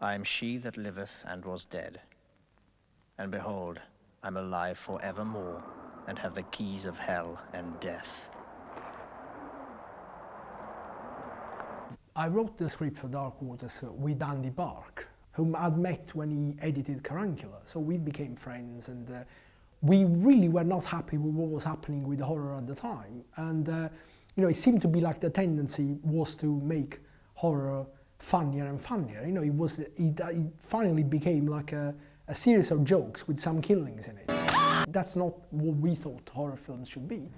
I am she that liveth and was dead. And behold, I'm alive for evermore, and have the keys of hell and death. I wrote the script for Dark Waters with Andy Bark, whom I'd met when he edited Carancula. So we became friends, and we really were not happy with what was happening with horror at the time. And you know, it seemed to be like the tendency was to make horror funnier and funnier. You know, it finally became like a series of jokes with some killings in it. That's not what we thought horror films should be.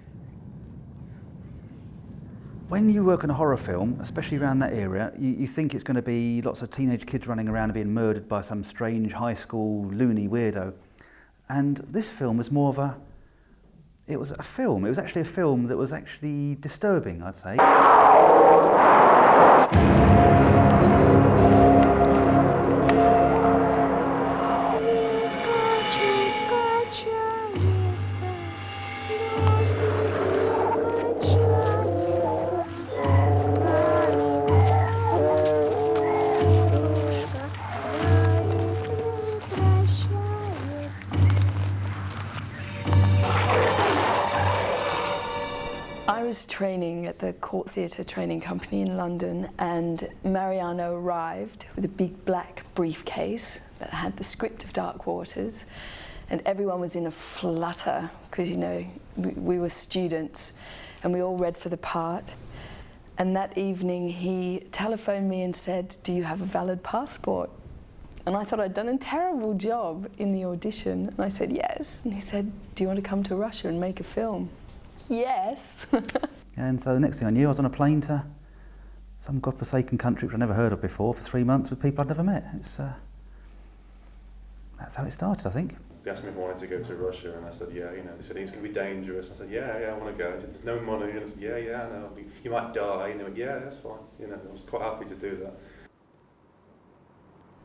When you work on a horror film, especially around that area, you think it's going to be lots of teenage kids running around and being murdered by some strange high school loony weirdo. And this film was more of a, it was actually a film that was actually disturbing, I'd say. I was training at the Court Theatre Training Company in London, and Mariano arrived with a big black briefcase that had the script of Dark Waters, and everyone was in a flutter because, you know, we were students and we all read for the part. And that evening he telephoned me and said, "Do you have a valid passport?" And I thought I'd done a terrible job in the audition, and I said yes. And he said, "Do you want to come to Russia and make a film?" Yes. And so the next thing I knew, I was on a plane to some godforsaken country which I'd never heard of before for 3 months with people I'd never met. That's how it started, I think. They asked me if I wanted to go to Russia, and I said, yeah, you know. They said, it's going to be dangerous. I said, yeah, I want to go. They said, there's no money. And I said, yeah, no, you might die. And they went, yeah, that's fine. You know, I was quite happy to do that.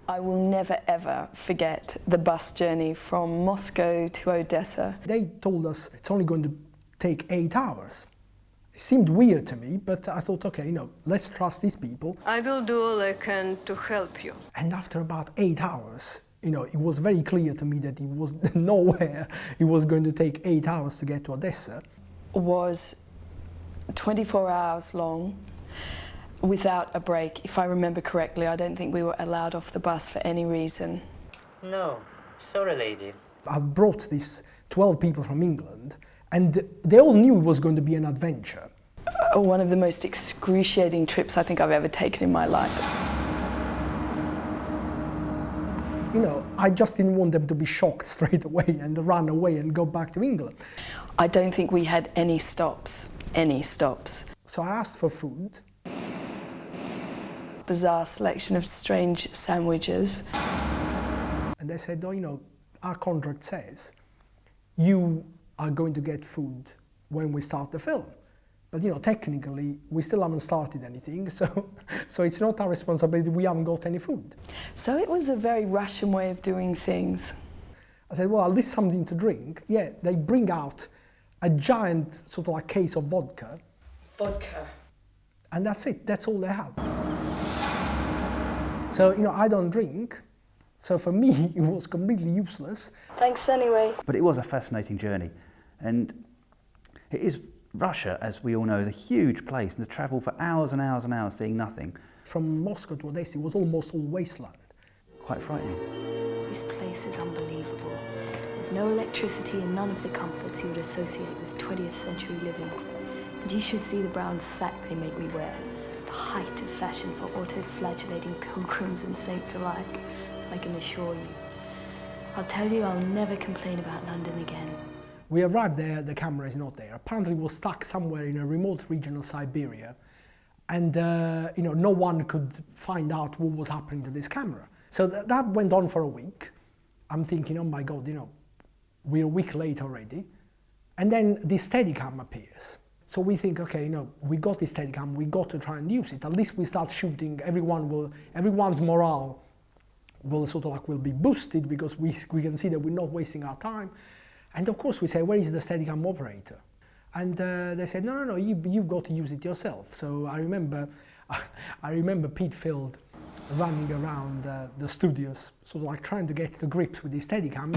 I will never ever forget the bus journey from Moscow to Odessa. They told us it's only going to take 8 hours. It seemed weird to me, but I thought, okay, you know, let's trust these people. I will do all I can to help you. And after about 8 hours, you know, it was very clear to me that it was nowhere. It was going to take 8 hours to get to Odessa. Was 24 hours long without a break. If I remember correctly, I don't think we were allowed off the bus for any reason. No, sorry, lady. I brought these 12 people from England, and they all knew it was going to be an adventure. One of the most excruciating trips I think I've ever taken in my life. You know, I just didn't want them to be shocked straight away and run away and go back to England. I don't think we had any stops, So I asked for food. Bizarre selection of strange sandwiches. And they said, oh, you know, our contract says you are going to get food when we start the film. But, you know, technically, we still haven't started anything, so it's not our responsibility, we haven't got any food. So it was a very Russian way of doing things. I said, well, at least something to drink. Yeah, they bring out a giant sort of like case of vodka. Vodka. And that's it, that's all they have. So, you know, I don't drink, so for me, it was completely useless. Thanks anyway. But it was a fascinating journey. And it is, Russia, as we all know, is a huge place, and to travel for hours and hours and hours seeing nothing. From Moscow to Odessa, it was almost all wasteland. Quite frightening. This place is unbelievable. There's no electricity and none of the comforts you would associate with 20th century living. And you should see the brown sack they make me wear. The height of fashion for auto-flagellating pilgrims and saints alike, I can assure you. I'll tell you, I'll never complain about London again. We arrived there, the camera is not there. Apparently it was stuck somewhere in a remote region of Siberia. And you know, no one could find out what was happening to this camera. So that went on for a week. I'm thinking, oh my God, you know, we're a week late already. And then this Steadicam appears. So we think, okay, you know, we got this Steadicam, we got to try and use it. At least we start shooting, everyone's morale will sort of like will be boosted because we can see that we're not wasting our time. And of course we say, where is the Steadicam operator? And they said, no, you've got to use it yourself. So I remember Pete Field running around the studios, sort of like trying to get to grips with the Steadicam.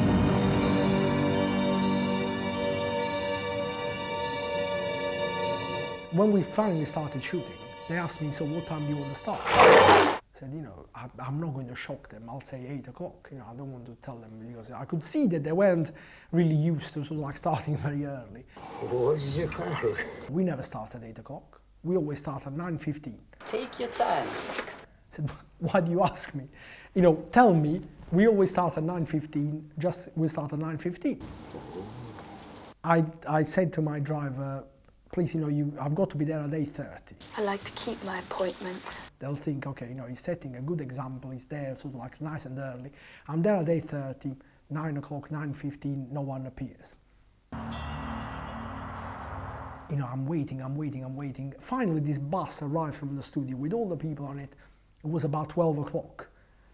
When we finally started shooting, they asked me, so what time do you want to start? I said, you know, I'm not going to shock them. I'll say 8 o'clock. You know, I don't want to tell them, because I could see that they weren't really used to sort of like starting very early. What's your car? We never start at 8 o'clock. We always start at 9:15. Take your time. I said, why do you ask me? You know, tell me. We always start at 9:15. We start at 9:15. I said to my driver, please, you know, I've got to be there at 8:30. I like to keep my appointments. They'll think, okay, you know, he's setting a good example. He's there sort of like nice and early. I'm there at 8:30, 9 o'clock, 9:15, no one appears. You know, I'm waiting. Finally, this bus arrived from the studio with all the people on it. It was about 12 o'clock.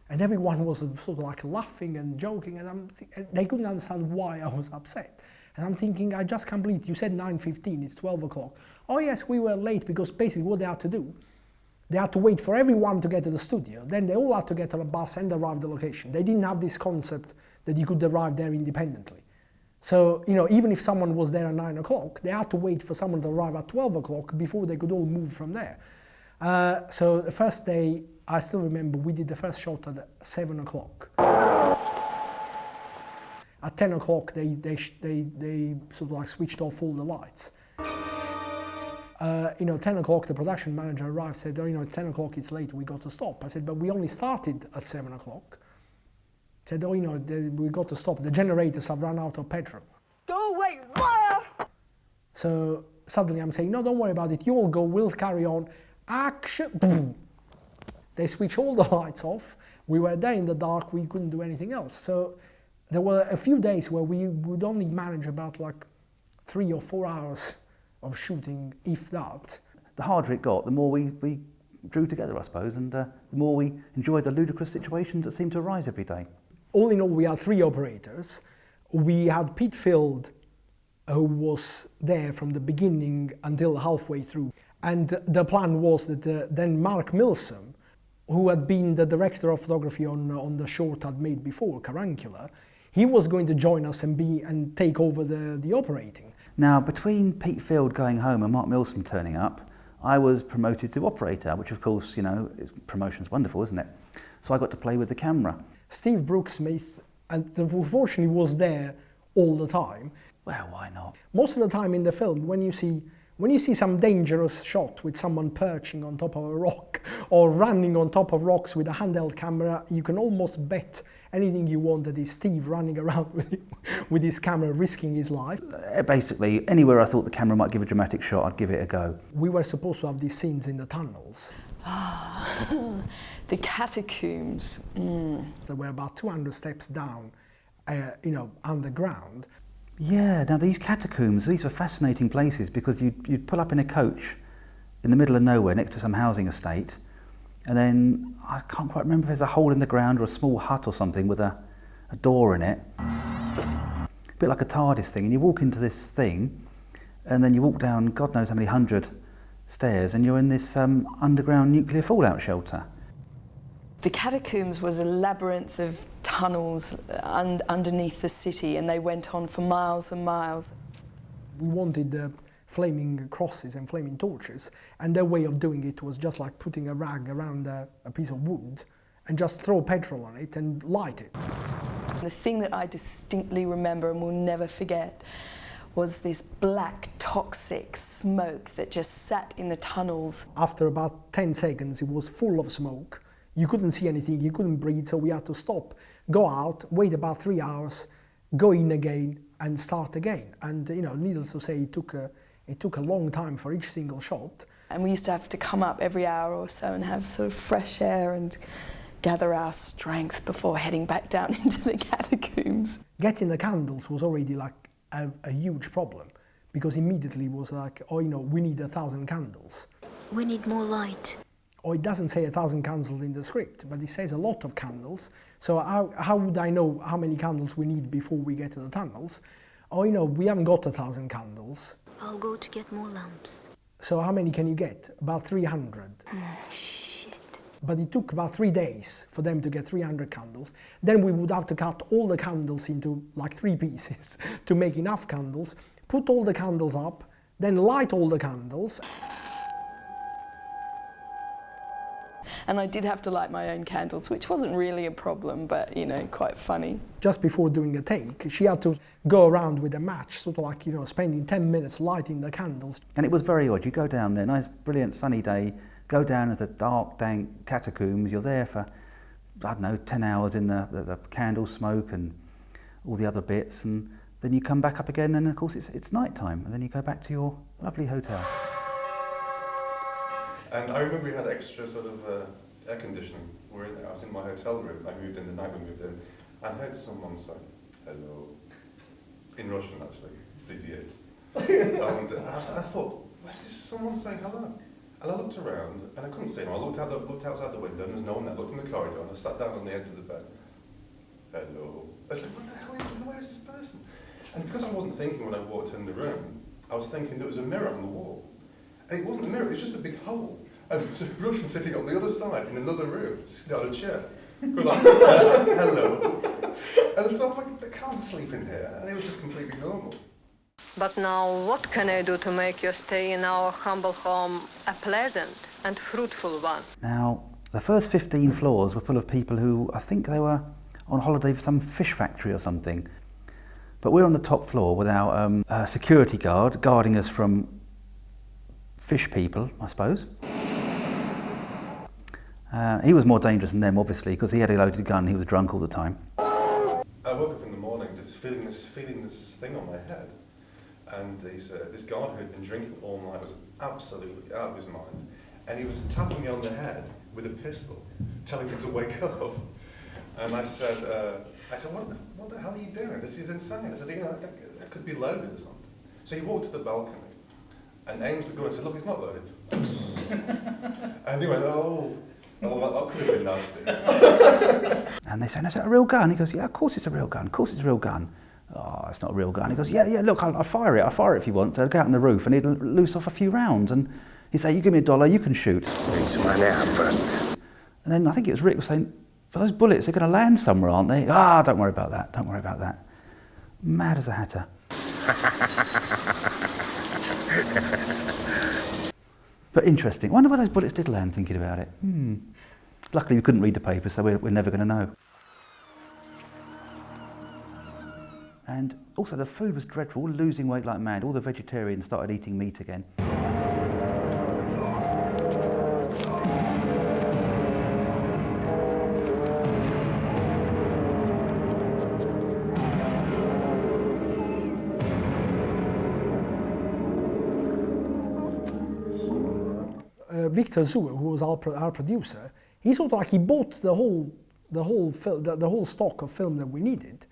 And everyone was sort of like laughing and joking, and they couldn't understand why I was upset. And I'm thinking, I just can't believe it. You said 9:15, it's 12 o'clock. Oh yes, we were late, because basically what they had to do, they had to wait for everyone to get to the studio. Then they all had to get on a bus and arrive at the location. They didn't have this concept that you could arrive there independently. So, you know, even if someone was there at 9 o'clock, they had to wait for someone to arrive at 12 o'clock before they could all move from there. So the first day, I still remember, we did the first shot at 7 o'clock. At 10 o'clock, they sort of like switched off all the lights. You know, 10 o'clock, the production manager arrived, said, oh, you know, 10 o'clock, it's late, we got to stop. I said, but we only started at 7 o'clock. Said, oh, you know, we got to stop. The generators have run out of petrol. Go away, liar! So suddenly I'm saying, no, don't worry about it. You all go, we'll carry on. Action! Boom. They switch all the lights off. We were there in the dark. We couldn't do anything else. So there were a few days where we would only manage about like 3 or 4 hours of shooting, if that. The harder it got, the more we drew together, I suppose, and the more we enjoyed the ludicrous situations that seemed to arise every day. All in all, we had 3 operators. We had Pete Field, who was there from the beginning until halfway through. And the plan was that then Mark Milsom, who had been the director of photography on the short I'd made before, Carancula, he was going to join us and take over the operating. Now, between Pete Field going home and Mark Milsom turning up, I was promoted to operator, which of course, you know, promotion's wonderful, isn't it? So I got to play with the camera. Steve Brooksmith, unfortunately, was there all the time. Well, why not? Most of the time in the film, when you see some dangerous shot with someone perching on top of a rock or running on top of rocks with a handheld camera, you can almost bet anything you want that is Steve running around with his camera, risking his life. Basically, anywhere I thought the camera might give a dramatic shot, I'd give it a go. We were supposed to have these scenes in the tunnels. The catacombs. There were about 200 steps down, you know, underground. Yeah, now these catacombs, these were fascinating places, because you'd pull up in a coach in the middle of nowhere next to some housing estate, and then I can't quite remember if there's a hole in the ground or a small hut or something with a door in it. A bit like a TARDIS thing, and you walk into this thing, and then you walk down God knows how many 100 stairs, and you're in this underground nuclear fallout shelter. The catacombs was a labyrinth of tunnels underneath the city, and they went on for miles and miles. We wanted flaming crosses and flaming torches, and their way of doing it was just like putting a rag around a piece of wood and just throw petrol on it and light it. The thing that I distinctly remember and will never forget was this black toxic smoke that just sat in the tunnels. After about 10 seconds it was full of smoke. You couldn't see anything, you couldn't breathe, so we had to stop, go out, wait about 3 hours, go in again and start again. And you know, needless to say, it took a long time for each single shot. And we used to have to come up every hour or so and have sort of fresh air and gather our strength before heading back down into the catacombs. Getting the candles was already like a huge problem, because immediately it was like, oh, you know, we need 1,000 candles. We need more light. Or it doesn't say 1,000 candles in the script, but it says a lot of candles. So how would I know how many candles we need before we get to the tunnels? Oh, you know, we haven't got 1,000 candles. I'll go to get more lamps. So how many can you get? About 300. Shit. but it took about 3 days for them to get 300 candles. Then we would have to cut all the candles into like 3 pieces to make enough candles, put all the candles up, then light all the candles. And I did have to light my own candles, which wasn't really a problem, but, you know, quite funny. Just before doing a take, she had to go around with a match, sort of like, you know, spending 10 minutes lighting the candles. And it was very odd. You go down there, nice, brilliant sunny day, go down into the dark, dank catacombs. You're there for, I don't know, 10 hours in the candle smoke and all the other bits. And then you come back up again, and of course it's night time. And then you go back to your lovely hotel. And I remember we had extra sort of air conditioning. I was in my hotel room. I moved in the night we moved in, and I heard someone say hello in Russian, actually, привет. And I thought, where's this someone saying hello? And I looked around, and I couldn't see him. I looked outside the window, and there's no one there. I looked in the corridor, and I sat down on the edge of the bed. Hello. I was like, what the hell is it? Where is this person? And because I wasn't thinking when I walked in the room, I was thinking there was a mirror on the wall. And it wasn't a mirror, it was just a big hole. And there was a Russian sitting on the other side in another room, sitting on a chair. We're like, hello. And I thought, like, I can't sleep in here. And it was just completely normal. But now, what can I do to make your stay in our humble home a pleasant and fruitful one? Now, the first 15 floors were full of people who, I think they were on holiday for some fish factory or something. But we're on the top floor with our security guard guarding us from fish people, I suppose. He was more dangerous than them, obviously, because he had a loaded gun. He was drunk all the time. I woke up in the morning just feeling this thing on my head. And this guard who had been drinking all night was absolutely out of his mind. And he was tapping me on the head with a pistol, telling me to wake up. And I said, what the hell are you doing? This is insane. I said, you know, that could be loaded or something. So he walked to the balcony and aims the gun and said, look, it's not loaded. And he went, oh, that could have been nasty. And they said, is that a real gun? He goes, yeah, of course it's a real gun. Of course it's a real gun. Oh, it's not a real gun. He goes, yeah, look, I'll fire it. I'll fire it if you want. So I'd go out on the roof and he'd loose off a few rounds. And he'd say, you give me $1, you can shoot. It's money up front. And then I think it was Rick was saying, but those bullets, they're going to land somewhere, aren't they? Ah, don't worry about that. Don't worry about that. Mad as a hatter. But interesting. Wonder where those bullets did land, thinking about it. Luckily, we couldn't read the paper, so we're never going to know. And also, the food was dreadful. All losing weight like mad. All the vegetarians started eating meat again. Victor Zue, who was our producer, he sort of like he bought the whole stock of film that we needed,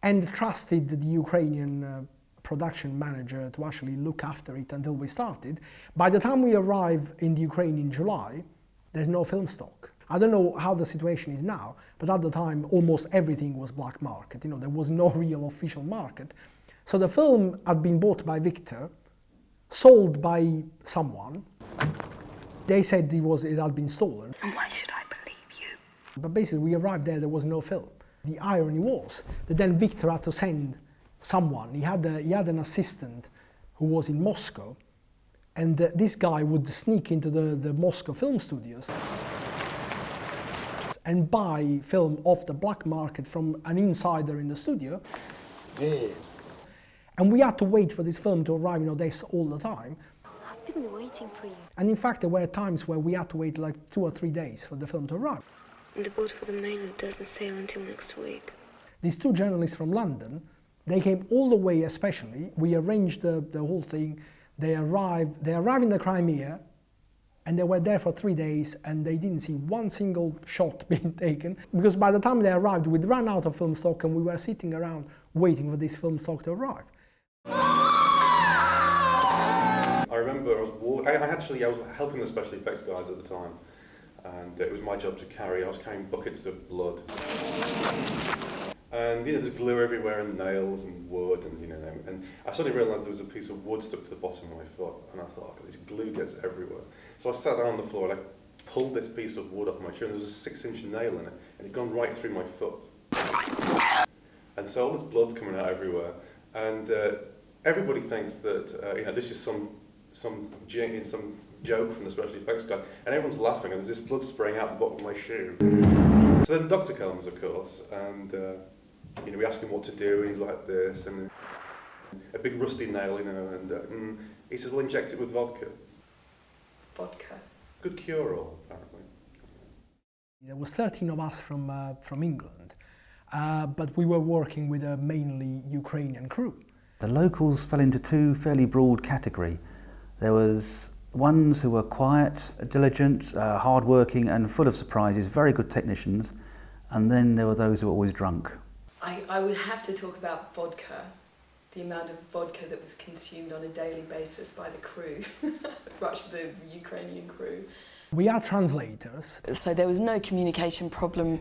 and trusted the Ukrainian production manager to actually look after it until we started. By the time we arrive in the Ukraine in July, there's no film stock. I don't know how the situation is now, but at the time almost everything was black market. You know, there was no real official market. So the film had been bought by Victor, sold by someone. They said it had been stolen. And why should I believe you? But basically, we arrived there was no film. The irony was that then Victor had to send someone. He had an assistant who was in Moscow, and this guy would sneak into the Moscow film studios and buy film off the black market from an insider in the studio. Yeah. And we had to wait for this film to arrive, this all the time. I've been waiting for you. And in fact, there were times where we had to wait like 2 or 3 days for the film to arrive. And the boat for the mainland doesn't sail until next week. These 2 journalists from London, they came all the way especially. We arranged the whole thing. They arrived in the Crimea, and they were there for 3 days, and they didn't see one single shot being taken. Because by the time they arrived, we'd run out of film stock, and we were sitting around waiting for this film stock to arrive. I remember I was helping the special effects guys at the time, and it was my job to carry. I was carrying buckets of blood, and there's glue everywhere and nails and wood, and I suddenly realised there was a piece of wood stuck to the bottom of my foot, and I thought, this glue gets everywhere. So I sat down on the floor and I pulled this piece of wood off my shoe, and there was a 6-inch nail in it, and it'd gone right through my foot. And so all this blood's coming out everywhere, and everybody thinks that you know, this is some joke from the special effects guy, and everyone's laughing, and there's this blood spraying out the bottom of my shoe. So then the doctor comes, of course, and you know, we ask him what to do, and he's like this, and a big rusty nail, you know, and he says, well, inject it with vodka. Vodka. Good cure-all, apparently. There was 13 of us from England, but we were working with a mainly Ukrainian crew. The locals fell into two fairly broad categories. There was ones who were quiet, diligent, hard-working and full of surprises, very good technicians, and then there were those who were always drunk. I would have to talk about vodka, the amount of vodka that was consumed on a daily basis by the crew, the Ukrainian crew. We are translators. So there was no communication problem,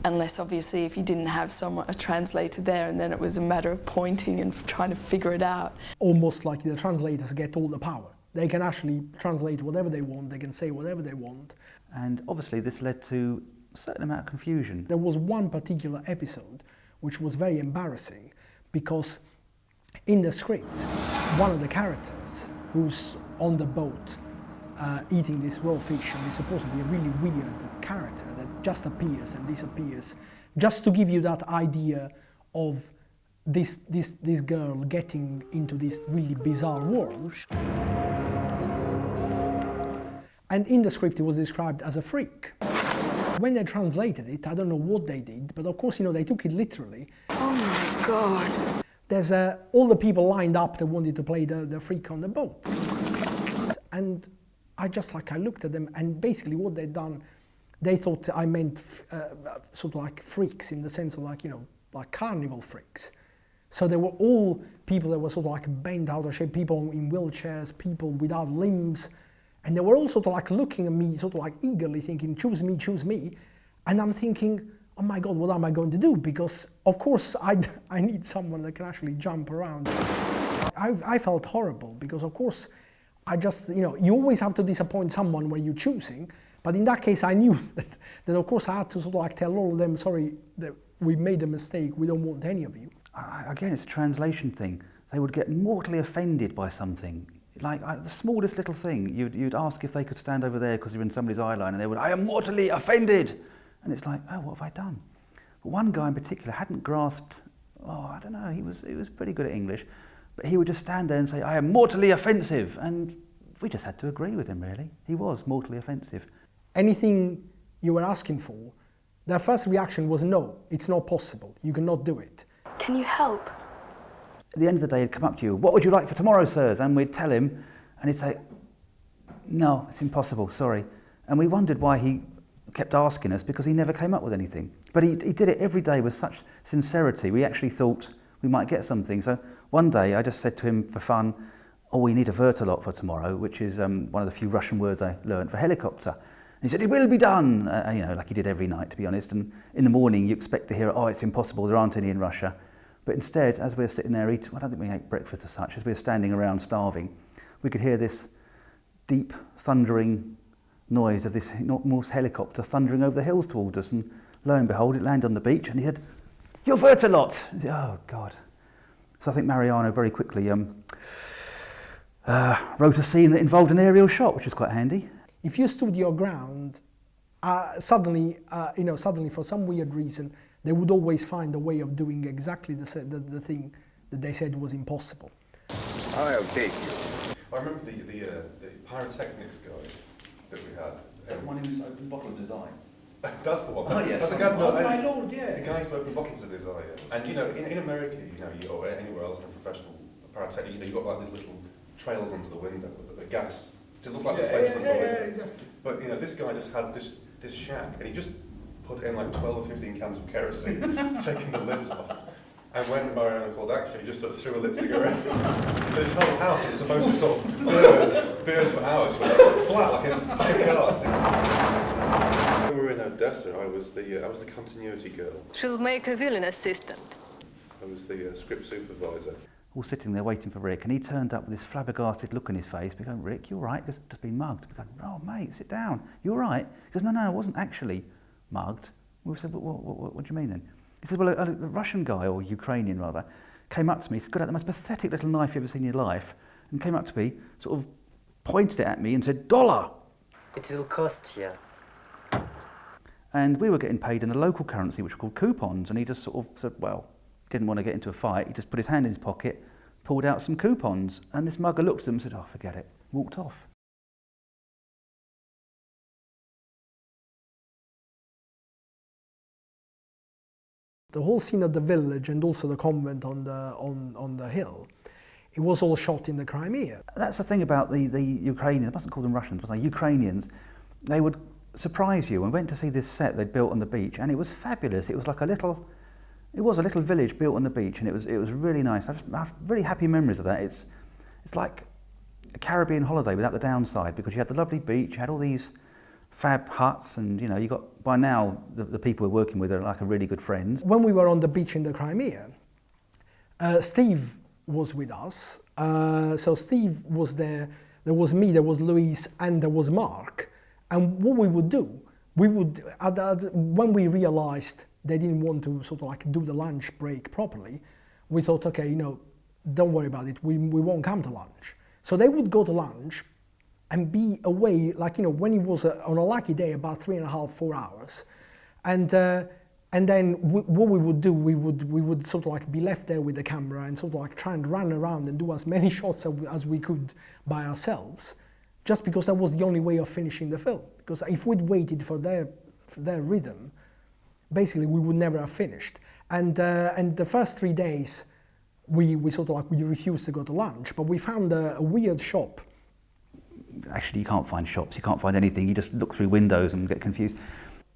unless obviously if you didn't have a translator there, and then it was a matter of pointing and trying to figure it out. Almost like the translators get all the power. They can actually translate whatever they want, they can say whatever they want. And obviously this led to a certain amount of confusion. There was one particular episode which was very embarrassing, because in the script, one of the characters who's on the boat eating this raw fish, and is supposed to be a really weird character that just appears and disappears, just to give you that idea of this girl getting into this really bizarre world. And in the script it was described as a freak. When they translated it, I don't know what they did, but of course, you know, they took it literally. Oh my God. There's all the people lined up that wanted to play the freak on the boat. And I looked at them, and basically what they'd done, they thought I meant sort of like freaks, in the sense of like, you know, like carnival freaks. So they were all people that were sort of like bent out of shape, people in wheelchairs, people without limbs. And they were all sort of like looking at me, sort of like eagerly thinking, choose me, choose me. And I'm thinking, oh my God, what am I going to do? Because of course I need someone that can actually jump around. I felt horrible, because of course I just, you know, you always have to disappoint someone when you're choosing. But in that case, I knew that of course I had to sort of like tell all of them, sorry, that we made a mistake, we don't want any of you. Again, it's a translation thing. They would get mortally offended by something. Like the smallest little thing, you'd ask if they could stand over there because you're in somebody's eye line, and they would, I am mortally offended. And it's like, oh, what have I done? But one guy in particular hadn't grasped, I don't know, he was pretty good at English, but he would just stand there and say, I am mortally offensive. And we just had to agree with him, really. He was mortally offensive. Anything you were asking for, their first reaction was, no, it's not possible, you cannot do it. Can you help? At the end of the day, he'd come up to you, what would you like for tomorrow, sirs? And we'd tell him, and he'd say, no, it's impossible, sorry. And we wondered why he kept asking us, because he never came up with anything. But he did it every day with such sincerity, we actually thought we might get something. So one day I just said to him for fun, we need a vertolot for tomorrow, which is one of the few Russian words I learned for helicopter. And he said, it will be done, you know, like he did every night, to be honest. And in the morning you expect to hear, it's impossible, there aren't any in Russia. But instead, as we were sitting there eating, I don't think we ate breakfast as such, as we were standing around starving, we could hear this deep, thundering noise of this Morse helicopter thundering over the hills towards us. And lo and behold, it landed on the beach, and he said, your vertolot! Oh, God. So I think Mariano very quickly wrote a scene that involved an aerial shot, which was quite handy. If you stood your ground, suddenly for some weird reason, they would always find a way of doing exactly the thing that they said was impossible. I'll take you. I remember the pyrotechnics guy that we had. The one who opened bottle of desire. That's the one. Oh, yes. That's the guy, my Lord, yeah. The guy who opened bottles of desire. And you know, in America, or anywhere else in a professional pyrotechnic, you've got like these little trails under the window with the gas. To look like the flames from the window. Exactly. But this guy just had this shack, and he just put in like 12 or 15 cans of kerosene, taking the lids off. And when Mariano called action, he just sort of threw a lit cigarette. This whole house is supposed to sort of burn for hours, flat like a cart. When we were in Odessa, I was the continuity girl. She'll make a villain assistant. I was the script supervisor. all sitting there waiting for Rick, and he turned up with this flabbergasted look on his face. We go, Rick, you all right? He goes, just been mugged. We go, oh, mate, sit down. You all right? He goes, no, I wasn't actually mugged. We said, what do you mean then? He said, well, a Russian guy, or Ukrainian rather, came up to me, he's got out the most pathetic little knife you've ever seen in your life, and came up to me, sort of pointed it at me and said, $1. It will cost you. And we were getting paid in the local currency, which were called coupons, and he just sort of said, well, didn't want to get into a fight, he just put his hand in his pocket, pulled out some coupons, and this mugger looked at them and said, oh, forget it, walked off. The whole scene of the village and also the convent on the hill, it was all shot in the Crimea. That's the thing about the Ukrainians, I mustn't call them Russians, but the Ukrainians, they would surprise you. We went to see this set they'd built on the beach, and it was fabulous. It was like a little village built on the beach, and it was really nice. I have really happy memories of that. It's like a Caribbean holiday without the downside, because you had the lovely beach, you had all these fab huts, and you know, you got, by now the people we're working with are like a really good friends. When we were on the beach in the Crimea, Steve was with us. So Steve was there, there was me, there was Louise, and there was Mark. And what we would do, when we realized they didn't want to sort of like do the lunch break properly, we thought, okay, you know, don't worry about it, we won't come to lunch. So they would go to lunch and be away, like, you know, when it was on a lucky day, about 3.5, 4 hours. And then what we would do, we would sort of like be left there with the camera and sort of like try and run around and do as many shots as we could by ourselves, just because that was the only way of finishing the film. Because if we'd waited for their rhythm, basically we would never have finished. And the first 3 days, we sort of like, we refused to go to lunch, but we found a weird shop. Actually, you can't find shops, you can't find anything, you just look through windows and get confused.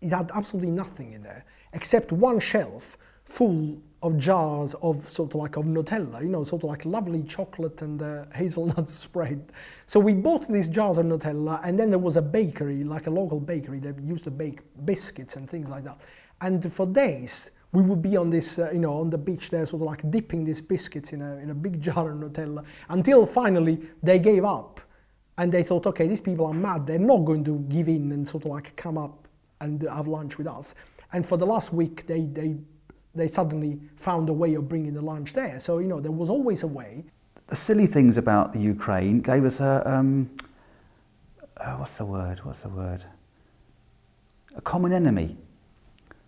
It had absolutely nothing in there, except one shelf full of jars of sort of like of Nutella, you know, sort of like lovely chocolate and hazelnut spread. So we bought these jars of Nutella, and then there was a bakery, like a local bakery that used to bake biscuits and things like that. And for days, we would be on this, you know, on the beach there, sort of like dipping these biscuits in a big jar of Nutella, until finally they gave up. And they thought, okay, these people are mad, they're not going to give in and sort of like come up and have lunch with us. And for the last week, they suddenly found a way of bringing the lunch there. So, you know, there was always a way. The silly things about the Ukraine gave us what's the word? A common enemy.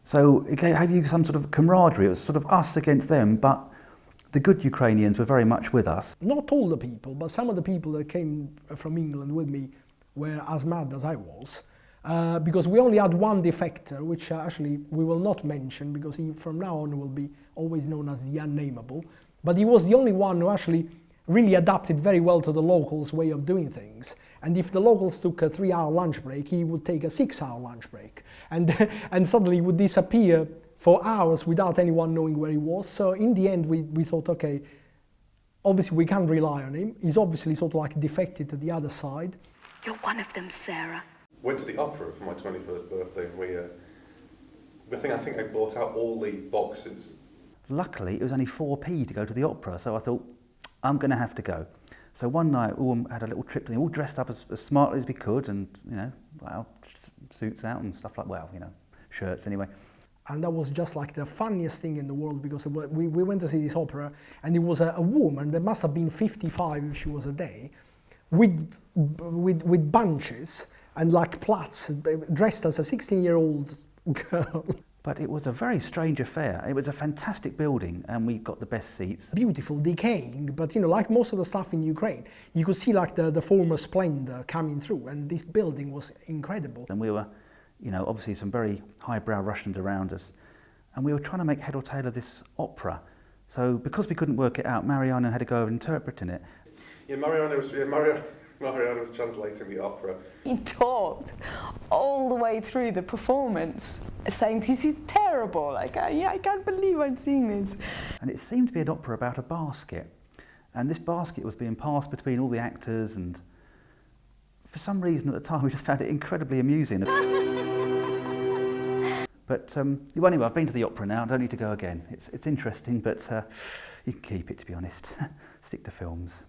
So it gave you some sort of camaraderie. It was sort of us against them, but the good Ukrainians were very much with us. Not all the people, but some of the people that came from England with me were as mad as I was. Because we only had one defector, which actually we will not mention, because he from now on will be always known as the unnameable. But he was the only one who actually really adapted very well to the locals' way of doing things. And if the locals took a 3-hour lunch break, he would take a 6-hour lunch break. And suddenly he would disappear for hours without anyone knowing where he was. So in the end, we thought, okay, obviously we can't rely on him. He's obviously sort of like defected to the other side. You're one of them, Sarah. Went to the opera for my 21st birthday, and I think I bought out all the boxes. Luckily, it was only 4p to go to the opera, so I thought, I'm going to have to go. So one night, we all had a little trip, all dressed up as smartly as we could, and, you know, well, suits out and stuff like, well, you know, shirts anyway. And that was just like the funniest thing in the world, because we went to see this opera, and it was a woman that must have been 55 if she was a day, with bunches and like plaits, dressed as a 16-year-old girl. But it was a very strange affair. It was a fantastic building, and we got the best seats. Beautiful, decaying, but you know, like most of the stuff in Ukraine, you could see like the former splendor coming through, and this building was incredible. And we were, you know, obviously some very highbrow Russians around us, and we were trying to make head or tail of this opera. So because we couldn't work it out, Mariano had to go over interpreting it. Yeah, Mariano was translating the opera. He talked all the way through the performance, saying, this is terrible, like, I can't believe I'm seeing this. And it seemed to be an opera about a basket. And this basket was being passed between all the actors, and for some reason at the time we just found it incredibly amusing. But well, anyway, I've been to the opera now. I don't need to go again. It's interesting, but you can keep it, to be honest. Stick to films.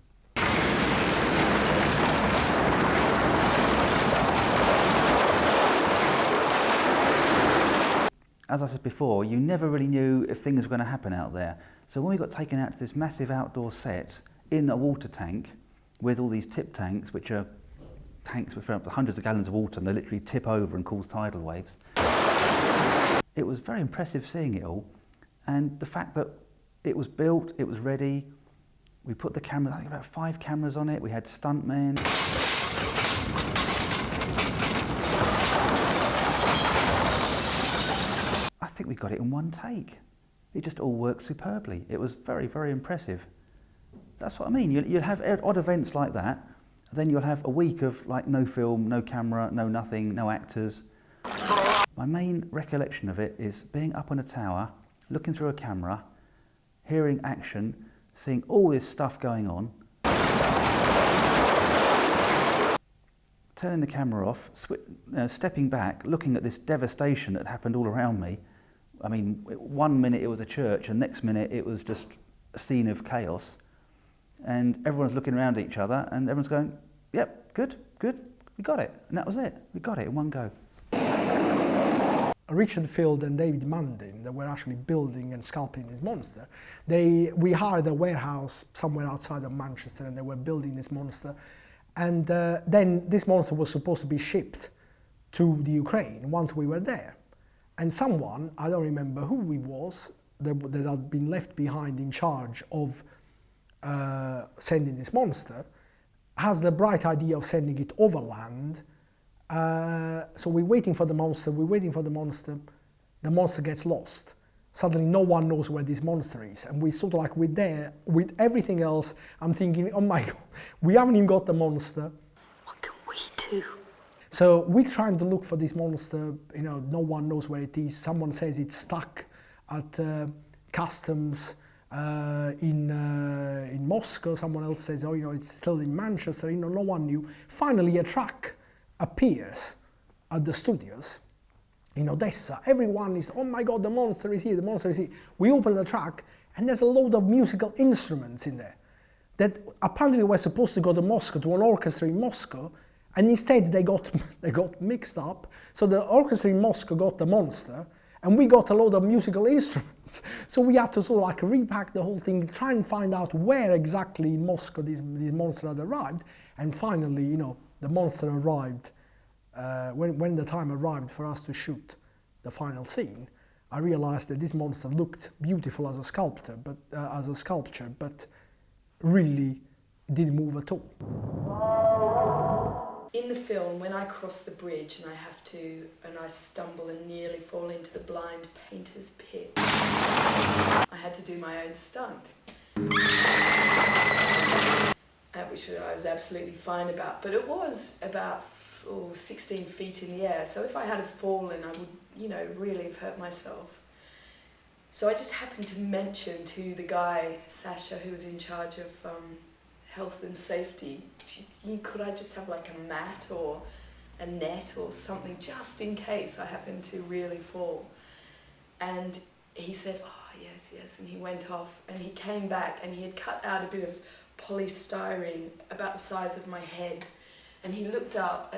As I said before, you never really knew if things were going to happen out there. So when we got taken out to this massive outdoor set in a water tank with all these tip tanks, which are tanks with hundreds of gallons of water, and they literally tip over and cause tidal waves. It was very impressive seeing it all, and the fact that it was built, it was ready. We put the cameras, I think about 5 cameras on it. We had stuntmen. I think we got it in one take. It just all worked superbly. It was very, very impressive. That's what I mean. You'll have odd events like that, then you'll have a week of like no film, no camera, no nothing, no actors. My main recollection of it is being up on a tower, looking through a camera, hearing action, seeing all this stuff going on, turning the camera off, stepping back, looking at this devastation that happened all around me. I mean, 1 minute it was a church, and next minute it was just a scene of chaos. And everyone's looking around at each other, and everyone's going, yep, good, we got it. And that was it. We got it in one go. Richard Field and David Mundin, that were actually building and sculpting this monster, we hired a warehouse somewhere outside of Manchester, and they were building this monster. And then this monster was supposed to be shipped to the Ukraine once we were there. And someone, I don't remember who he was, that had been left behind in charge of sending this monster, has the bright idea of sending it overland. So we're waiting for the monster, the monster gets lost. Suddenly no one knows where this monster is, and we sort of like, we're there with everything else. I'm thinking, oh my God, we haven't even got the monster. What can we do? So we're trying to look for this monster, you know, no one knows where it is. Someone says it's stuck at customs in Moscow. Someone else says, oh, you know, it's still in Manchester. You know, no one knew. Finally, a truck appears at the studios in Odessa. Everyone is, oh my God, the monster is here, the monster is here. We open the truck, and there's a load of musical instruments in there that apparently were supposed to go to Moscow, to an orchestra in Moscow, and instead they got mixed up. So the orchestra in Moscow got the monster, and we got a load of musical instruments. So we had to sort of like repack the whole thing, try and find out where exactly in Moscow this monster had arrived, and finally, you know, the monster arrived. When the time arrived for us to shoot the final scene, I realized that this monster looked beautiful as a sculpture, but really didn't move at all. In the film, when I cross the bridge and I stumble and nearly fall into the blind painter's pit, I had to do my own stunt, which I was absolutely fine about. But it was about 16 feet in the air, so if I had fallen, I would, you know, really have hurt myself. So I just happened to mention to the guy, Sasha, who was in charge of health and safety, could I just have like a mat or a net or something just in case I happened to really fall? And he said, oh yes, and he went off, and he came back and he had cut out a bit of polystyrene about the size of my head, and he looked up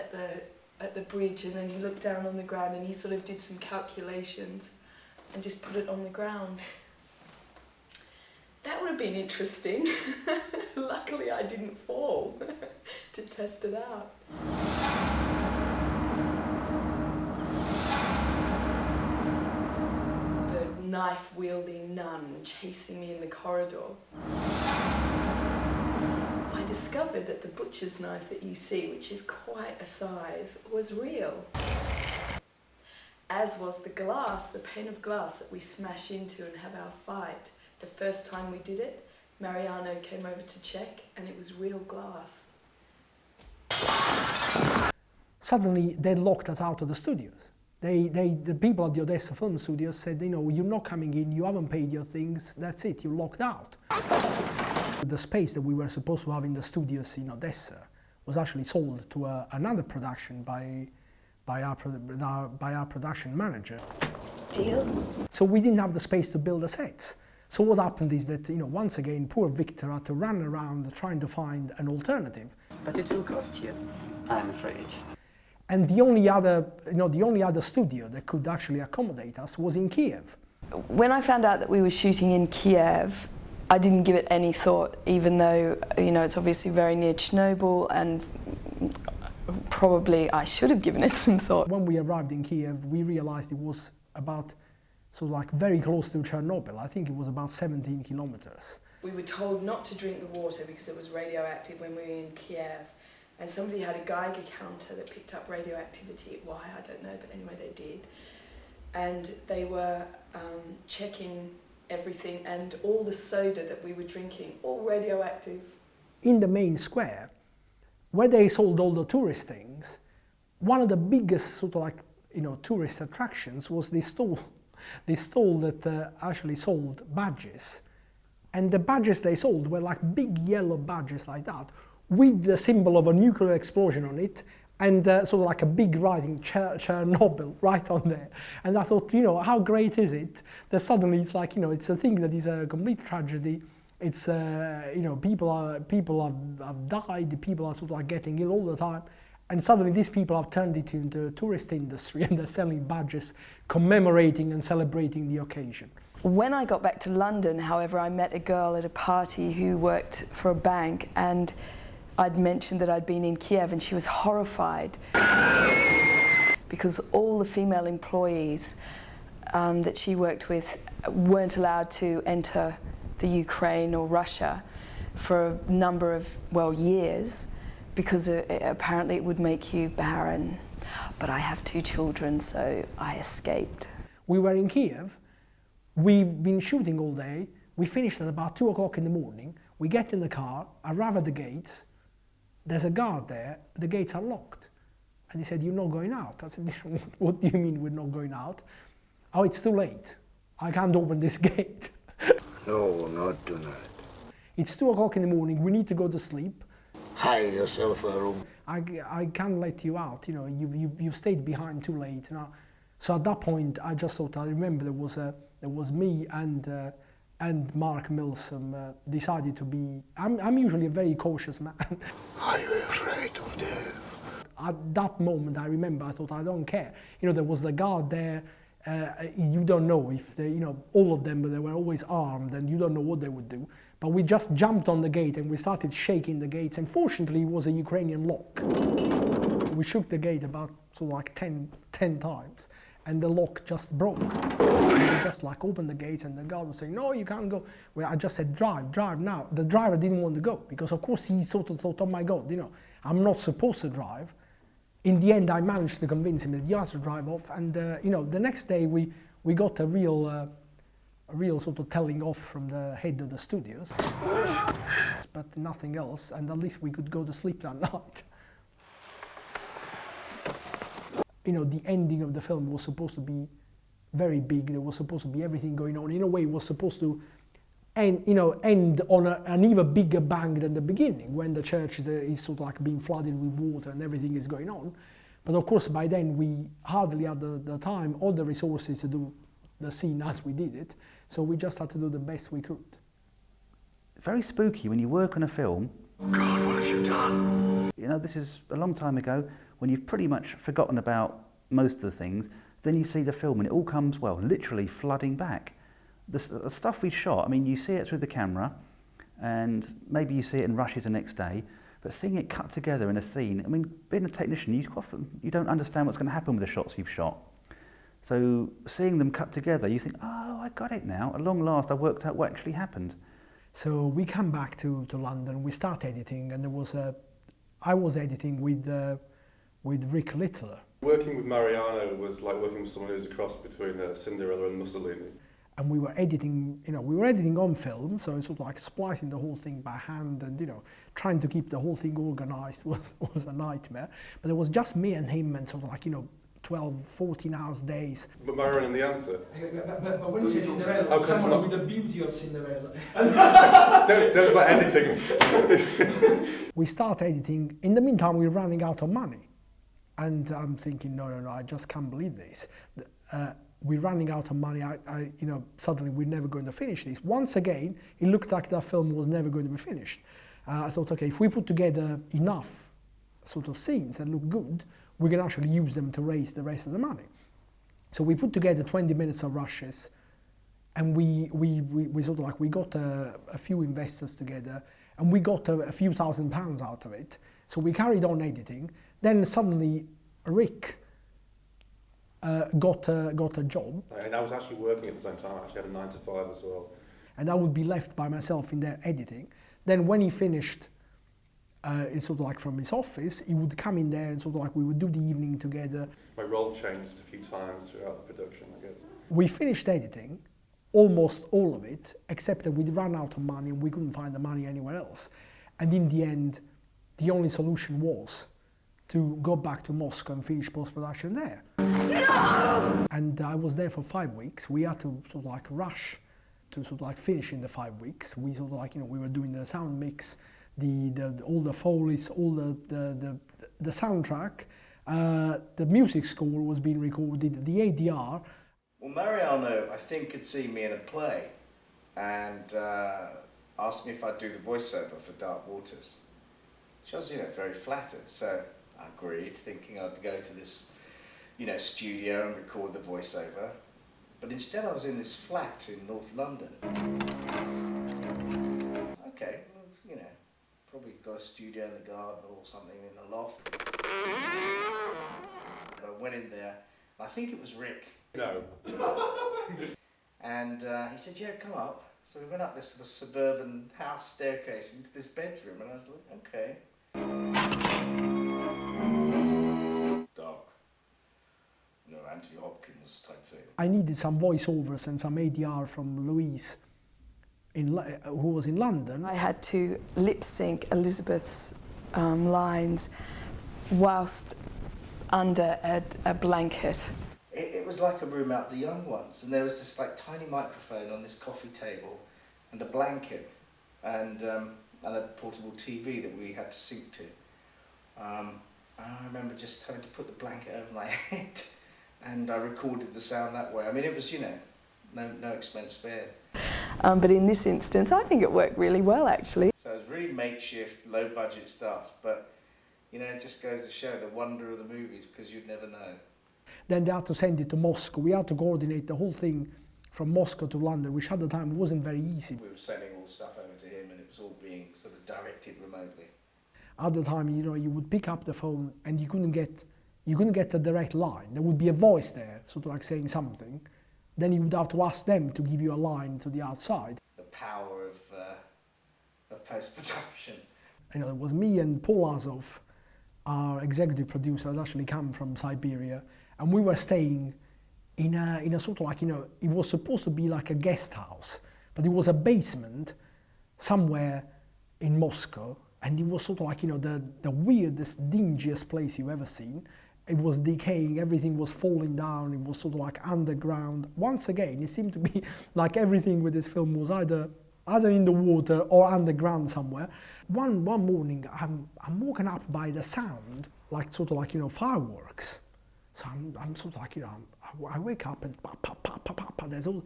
at the bridge, and then he looked down on the ground, and he sort of did some calculations and just put it on the ground. That would have been interesting. Luckily I didn't fall to test it out. The knife-wielding nun chasing me in the corridor. I discovered that the butcher's knife that you see, which is quite a size, was real. As was the glass, the pane of glass that we smash into and have our fight. The first time we did it, Mariano came over to check, and it was real glass. Suddenly, they locked us out of the studios. The people at the Odessa Film Studios said, you know, you're not coming in, you haven't paid your things, that's it, you're locked out. The space that we were supposed to have in the studios in Odessa was actually sold to another production by our production manager. Deal? So we didn't have the space to build the sets. So what happened is that, once again, poor Victor had to run around trying to find an alternative. But it will cost you, I'm afraid. And the only other studio that could actually accommodate us was in Kiev. When I found out that we were shooting in Kiev, I didn't give it any thought, even though, it's obviously very near Chernobyl, and probably I should have given it some thought. When we arrived in Kiev, we realized it was about, very close to Chernobyl. I think it was about 17 kilometers. We were told not to drink the water because it was radioactive when we were in Kiev. And somebody had a Geiger counter that picked up radioactivity. Why, I don't know, but anyway, they did. And they were checking everything, and all the soda that we were drinking, all radioactive. In the main square, where they sold all the tourist things, one of the biggest tourist attractions was this stall that actually sold badges. And the badges they sold were like big yellow badges like that, with the symbol of a nuclear explosion on it, and a big writing, Chernobyl, right on there. And I thought, how great is it that suddenly it's like, it's a thing that is a complete tragedy. It's, people have died, people are getting ill all the time. And suddenly these people have turned it into a tourist industry, and they're selling badges commemorating and celebrating the occasion. When I got back to London, however, I met a girl at a party who worked for a bank, and I'd mentioned that I'd been in Kiev, and she was horrified because all the female employees that she worked with weren't allowed to enter the Ukraine or Russia for a number of, years, because apparently it would make you barren. But I have 2 children, so I escaped. We were in Kiev, we've been shooting all day, we finished at about 2 o'clock in the morning, we get in the car, arrive at the gates, there's a guard there, the gates are locked. And he said, "You're not going out." I said, "What do you mean we're not going out?" "Oh, it's too late. I can't open this gate." No, not tonight. "It's 2 o'clock in the morning, we need to go to sleep. Hire yourself a room. I can't let you out, you've stayed behind too late." So at that point, I just thought, I remember there was me and Mark Milsom decided to be, I'm usually a very cautious man. Are you afraid of death? At that moment, I remember, I thought, I don't care. There was the guard there, you don't know if they, all of them, but they were always armed, and you don't know what they would do. But we just jumped on the gate and we started shaking the gates, and fortunately it was a Ukrainian lock. We shook the gate about 10 times, and the lock just broke. And we just opened the gates, and the guard was saying, "No, you can't go." Well, I just said, drive now. The driver didn't want to go, because of course he sort of thought, "Oh my God, I'm not supposed to drive." In the end, I managed to convince him that he has to drive off, and the next day we got a real sort of telling off from the head of the studios, but nothing else, and at least we could go to sleep that night. The ending of the film was supposed to be very big. There was supposed to be everything going on. In a way, it was supposed to end on an even bigger bang than the beginning, when the church is sort of being flooded with water and everything is going on. But of course, by then we hardly had the time or the resources to do the scene as we did it. So we just had to do the best we could. Very spooky when you work on a film. Oh God, what have you done? This is a long time ago, when you've pretty much forgotten about most of the things. Then you see the film and it all comes, literally flooding back. The stuff we shot, you see it through the camera, and maybe you see it in rushes the next day, but seeing it cut together in a scene, being a technician, you don't understand what's going to happen with the shots you've shot. So seeing them cut together, you think, "Oh, I got it now. At long last, I worked out what actually happened." So we come back to London, we start editing, and I was editing with Rick Littler. Working with Mariano was like working with someone who's a cross between Cinderella and Mussolini. And we were editing on film, so it's sort of splicing the whole thing by hand, and trying to keep the whole thing organized was a nightmare. But it was just me and him, and sort of 12, 14 hours days. But Mariano, the answer. But when you say Cinderella, someone with the beauty of Cinderella. Don't editing. We start editing. In the meantime, we're running out of money. And I'm thinking, no, I just can't believe this. we're running out of money, suddenly we're never going to finish this. Once again, it looked like that film was never going to be finished. I thought, okay, if we put together enough sort of scenes that look good, we can actually use them to raise the rest of the money. So we put together 20 minutes of rushes, and we sort of like, we got a few investors together, and we got a few £1,000s out of it. So we carried on editing. Then suddenly Rick got a job. And I was actually working at the same time. I actually had a 9 to 5 as well. And I would be left by myself in there editing. Then when he finished, it's sort of like from his office, he would come in there and sort of like we would do the evening together. My role changed a few times throughout the production, I guess. We finished editing, almost all of it, except that we'd run out of money and we couldn't find the money anywhere else. And in the end, the only solution was to go back to Moscow and finish post-production there. No! And I was there for 5 weeks. We had to sort of like rush to sort of like finish in the 5 weeks. We sort of like, we were doing the sound mix, all the Foleys, all the soundtrack. The music score was being recorded, the ADR. Well, Mariano, I think, had seen me in a play and asked me if I'd do the voiceover for Dark Waters. Which I was, very flattered, so I agreed, thinking I'd go to this, studio and record the voiceover. But instead I was in this flat in North London. Okay, well, probably got a studio in the garden or something in a loft. And I went in there, I think it was Rick. No. And he said, yeah, come up. So we went up this sort of suburban house staircase into this bedroom, and I was like, okay. Dark. Anthony Hopkins type thing. I needed some voiceovers and some ADR from Louise, who was in London. I had to lip sync Elizabeth's lines whilst under a blanket. It was like a room out the young ones, and there was this like tiny microphone on this coffee table, and a blanket, and a portable TV that we had to sync to. I remember just having to put the blanket over my head, and I recorded the sound that way. I mean, it was, no expense spared. But in this instance, I think it worked really well, actually. So it was really makeshift, low-budget stuff, but, it just goes to show the wonder of the movies, because you'd never know. Then they had to send it to Moscow. We had to coordinate the whole thing from Moscow to London, which at the time wasn't very easy. We were sending all the stuff over to him, and it was all being sort of directed remotely. At the time, you would pick up the phone and you couldn't get a direct line. There would be a voice there, sort of like saying something. Then you would have to ask them to give you a line to the outside. The power of post-production. It was me and Paul Azov, our executive producer, had actually come from Siberia, and we were staying in a sort of like, it was supposed to be like a guest house, but it was a basement somewhere in Moscow, and it was sort of like, the weirdest, dingiest place you've ever seen. It was decaying, everything was falling down, it was sort of like underground. Once again, it seemed to be like everything with this film was either in the water or underground somewhere. One morning, I'm woken up by the sound, like sort of like, fireworks. So I'm sort of like, I wake up and pop, pop, pop, pop, pop, there's all,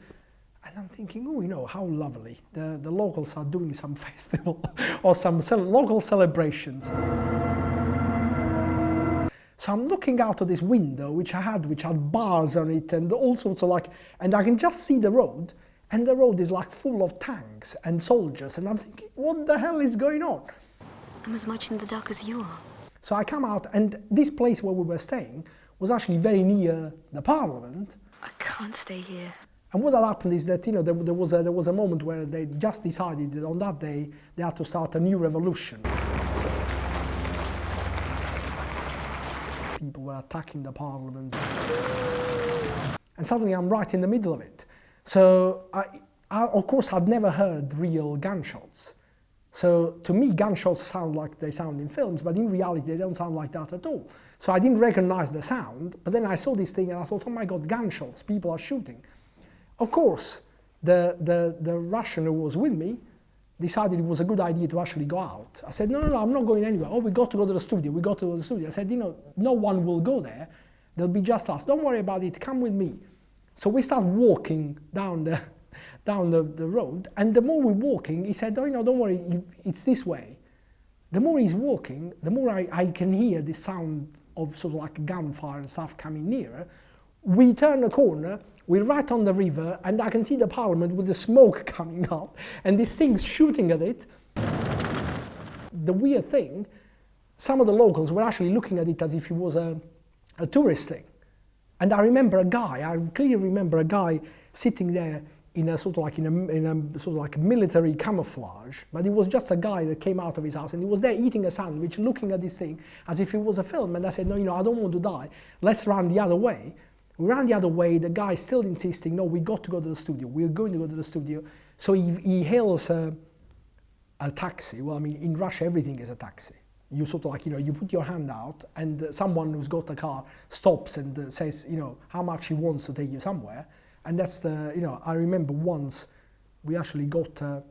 and I'm thinking, oh, how lovely. The locals are doing some festival or some local celebrations. So I'm looking out of this window, which had bars on it and all sorts of and I can just see the road, and the road is like full of tanks and soldiers, and I'm thinking, what the hell is going on? I'm as much in the dark as you are. So I come out, and this place where we were staying was actually very near the Parliament. I can't stay here. And what had happened is that, there was a moment where they just decided that on that day they had to start a new revolution. People were attacking the Parliament. And suddenly I'm right in the middle of it. So I of course, I'd never heard real gunshots. So to me, gunshots sound like they sound in films, but in reality, they don't sound like that at all. So I didn't recognize the sound, but then I saw this thing and I thought, oh my God, gunshots, people are shooting. Of course, the Russian who was with me decided it was a good idea to actually go out. I said, no, I'm not going anywhere. Oh, we got to go to the studio. I said, no one will go there. There'll be just us. Don't worry about it. Come with me. So we start walking down the road, and the more we're walking, he said, oh, you know, don't worry, it's this way. The more he's walking, the more I can hear the sound of sort of like gunfire and stuff coming nearer. We turn a corner, we're right on the river, and I can see the Parliament with the smoke coming up, and these things shooting at it. The weird thing, some of the locals were actually looking at it as if it was a tourist thing. And I clearly remember a guy sitting there in a sort of like military camouflage, but it was just a guy that came out of his house and he was there eating a sandwich, looking at this thing as if it was a film. And I said, no, you know, I don't want to die. Let's run the other way. We ran the other way. The guy still insisting, no, we got to go to the studio. We're going to go to the studio. So he hails a taxi. Well, I mean, in Russia, everything is a taxi. You sort of like, you know, you put your hand out and someone who's got a car stops and says, you know, how much he wants to take you somewhere. And that's the, you know, I remember once we actually got, sort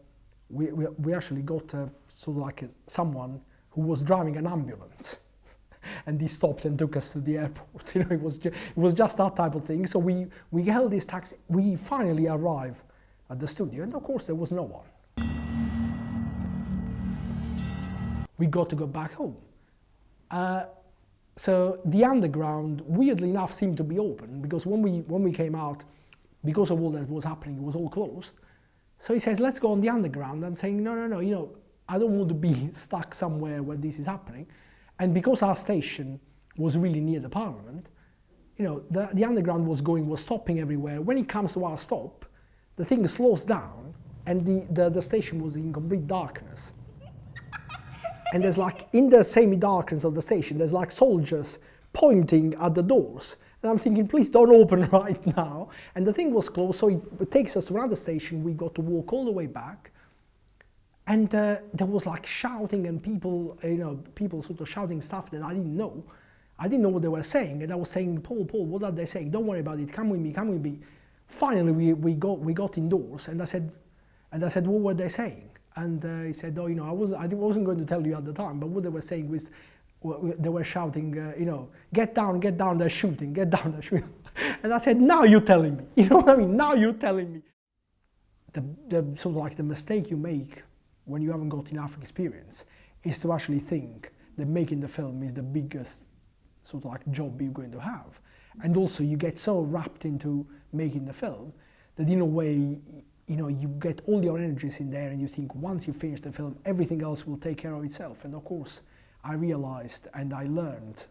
of like someone who was driving an ambulance and he stopped and took us to the airport. You know, it was just that type of thing. So we held this taxi. We finally arrived at the studio and of course there was no one. We got to go back home. So the underground, weirdly enough, seemed to be open because when we came out, because of all that was happening, it was all closed. So he says, let's go on the underground. I'm saying, no, you know, I don't want to be stuck somewhere where this is happening. And because our station was really near the Parliament, you know, the underground was stopping everywhere. When it comes to our stop, the thing slows down and the station was in complete darkness. And there's like, in the semi-darkness of the station, there's like soldiers pointing at the doors. And I'm thinking, please don't open right now. And the thing was closed, so it takes us to another station. We got to walk all the way back. And there was like shouting and people sort of shouting stuff that I didn't know. I didn't know what they were saying. And I was saying, Paul, what are they saying? Don't worry about it, come with me. Finally, we got indoors and I said, what were they saying? And he said, oh, you know, I wasn't going to tell you at the time, but what they were saying was, they were shouting, you know, get down, they're shooting, get down, they're shooting. And I said, now you're telling me, you know what I mean? Now you're telling me. The sort of like the mistake you make when you haven't got enough experience is to actually think that making the film is the biggest sort of like job you're going to have. And also you get so wrapped into making the film that in a way, you know, you get all your energies in there and you think once you finish the film, everything else will take care of itself. And of course, I realized and I learned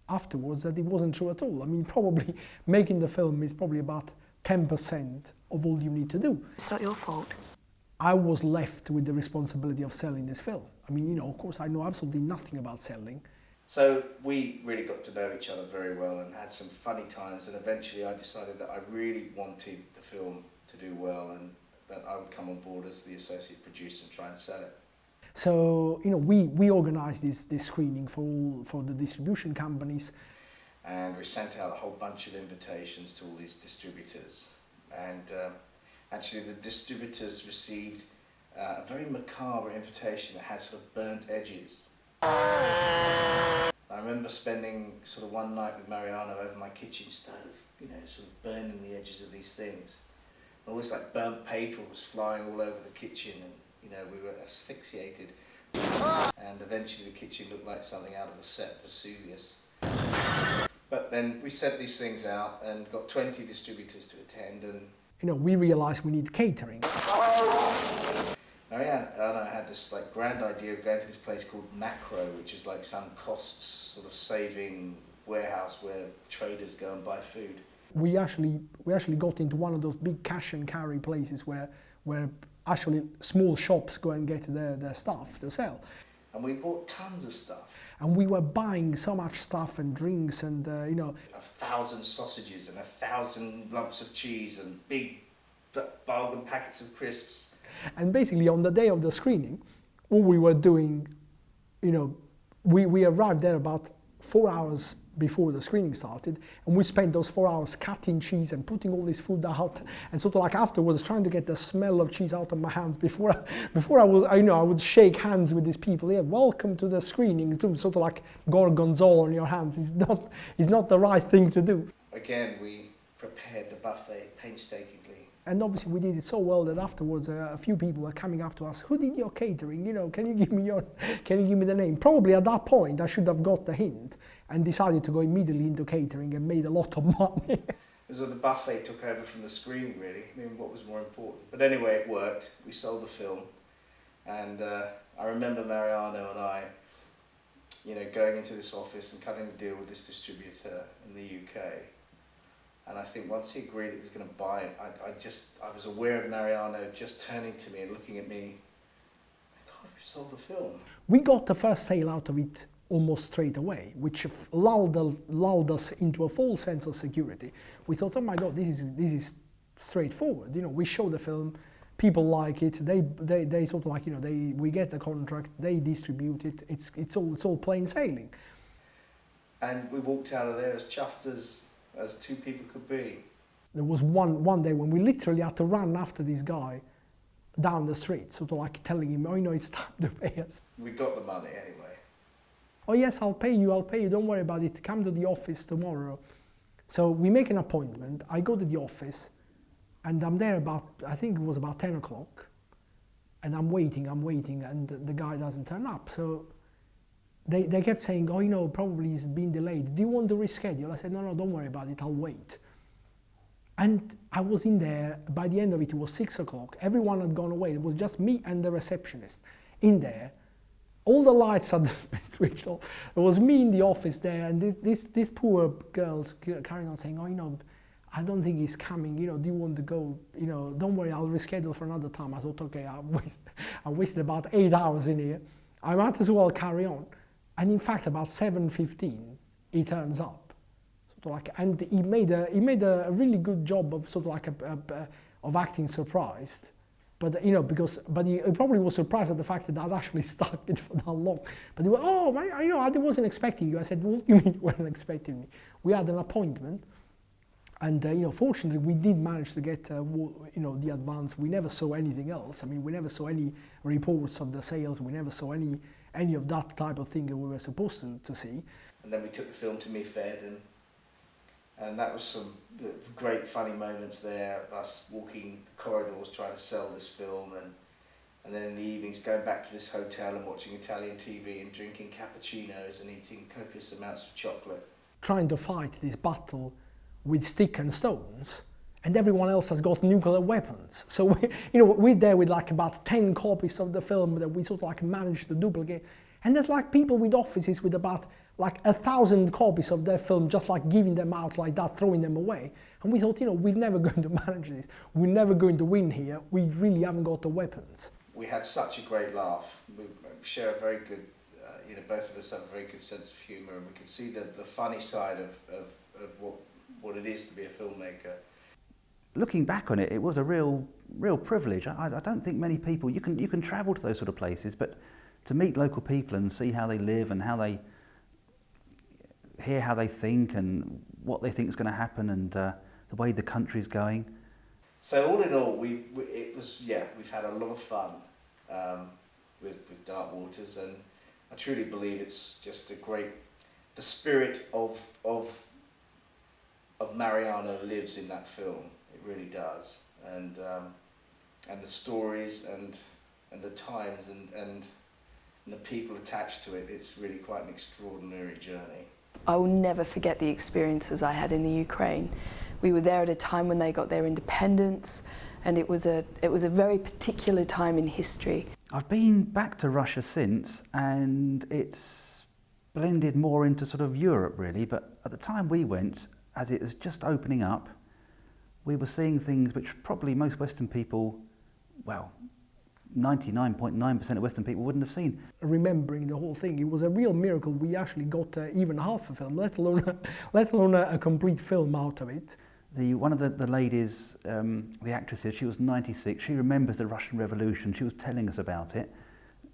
afterwards that it wasn't true at all. I mean, probably making the film is probably about 10% of all you need to do. It's not your fault. I was left with the responsibility of selling this film. I mean, you know, of course, I know absolutely nothing about selling. So we really got to know each other very well and had some funny times, and eventually I decided that I really wanted the film to do well and that I would come on board as the associate producer and try and sell it. So, you know, we organised this screening for the distribution companies. And we sent out a whole bunch of invitations to all these distributors. And actually the distributors received a very macabre invitation that had sort of burnt edges. I remember spending sort of one night with Mariano over my kitchen stove, you know, sort of burning the edges of these things. All this like burnt paper was flying all over the kitchen and, you know, we were asphyxiated. And eventually the kitchen looked like something out of the set of Vesuvius. But then we sent these things out and got 20 distributors to attend, and you know, we realised we need catering. Mariano and I had this like grand idea of going to this place called Macro, which is like some costs sort of saving warehouse where traders go and buy food. We actually got into one of those big cash and carry places where actually small shops go and get their stuff to sell. And we bought tons of stuff. And we were buying so much stuff and drinks and, you know... 1,000 sausages and 1,000 lumps of cheese and big bargain packets of crisps. And basically on the day of the screening, all we were doing, you know, we arrived there about 4 hours before the screening started, and we spent those 4 hours cutting cheese and putting all this food out, and sort of like afterwards trying to get the smell of cheese out of my hands before I would shake hands with these people. Yeah, welcome to the screening. To sort of like gorgonzola on your hands is not the right thing to do. Again, we prepared the buffet painstakingly. And obviously we did it so well that afterwards a few people were coming up to us, who did your catering? You know, can you give me the name? Probably at that point I should have got the hint and decided to go immediately into catering and made a lot of money. So the buffet took over from the screening, really. I mean, what was more important? But anyway, it worked. We sold the film. And I remember Mariano and I, you know, going into this office and cutting the deal with this distributor in the UK. And I think once he agreed that he was going to buy it, I was aware of Mariano just turning to me and looking at me. God, we've sold the film. We got the first sale out of it almost straight away, which lulled us into a false sense of security. We thought, oh my God, this is straightforward. You know, we show the film, people like it. They sort of like, you know, we get the contract, they distribute it. It's all plain sailing. And we walked out of there as chuffed as two people could be. There was one day when we literally had to run after this guy down the street, sort of like telling him, oh, you know, it's time to pay us. We got the money anyway. Oh yes, I'll pay you, don't worry about it, come to the office tomorrow. So we make an appointment, I go to the office, and I'm there about, I think it was about 10 o'clock, and I'm waiting, and the guy doesn't turn up. So they kept saying, oh, you know, probably he's been delayed. Do you want to reschedule? I said, no, don't worry about it, I'll wait. And I was in there, by the end of it was 6 o'clock, everyone had gone away, it was just me and the receptionist in there. All the lights had been switched off. There was me in the office there, and this poor girl's carrying on saying, oh, you know, I don't think he's coming, you know, do you want to go, you know, don't worry, I'll reschedule for another time. I thought, okay, I wasted about 8 hours in here. I might as well carry on. And in fact, about 7:15, he turns up. Sort of like, and he made a really good job of sort of like of acting surprised. But, you know, but he probably was surprised at the fact that I'd actually stuck it for that long. But he went, oh, you know, I wasn't expecting you. I said, what do you mean you weren't expecting me? We had an appointment. And, you know, fortunately, we did manage to get, you know, the advance. We never saw anything else. I mean, we never saw any reports of the sales. We never saw any of that type of thing that we were supposed to see. And then we took the film to MIFED, and that was some great funny moments there, us walking the corridors trying to sell this film, and then in the evenings going back to this hotel and watching Italian TV and drinking cappuccinos and eating copious amounts of chocolate. Trying to fight this battle with stick and stones, and everyone else has got nuclear weapons. So we're there with like about 10 copies of the film that we sort of like managed to duplicate. And there's like people with offices with about like 1,000 copies of their film, just like giving them out like that, throwing them away. And we thought, you know, we're never going to manage this. We're never going to win here. We really haven't got the weapons. We had such a great laugh. We share a very good, you know, both of us have a very good sense of humour, and we can see the funny side of what it is to be a filmmaker. Looking back on it, it was a real privilege. I don't think many people, you can travel to those sort of places, but to meet local people and see how they live and how they hear how they think and what they think is going to happen and the way the country's going. So all in all, we've had a lot of fun with Dark Waters, and I truly believe it's just the spirit of Mariano lives in that film. It really does, and the stories and the times and the people attached to it. It's really quite an extraordinary journey. I will never forget the experiences I had in the Ukraine. We were there at a time when they got their independence, and it was a very particular time in history. I've been back to Russia since, and it's blended more into sort of Europe really, but at the time we went, as it was just opening up, we were seeing things which probably most Western people, well, 99.9% of Western people wouldn't have seen. Remembering the whole thing, it was a real miracle we actually got even half a film, let alone a complete film out of it. One of the ladies, the actresses, she was 96, she remembers the Russian Revolution, she was telling us about it.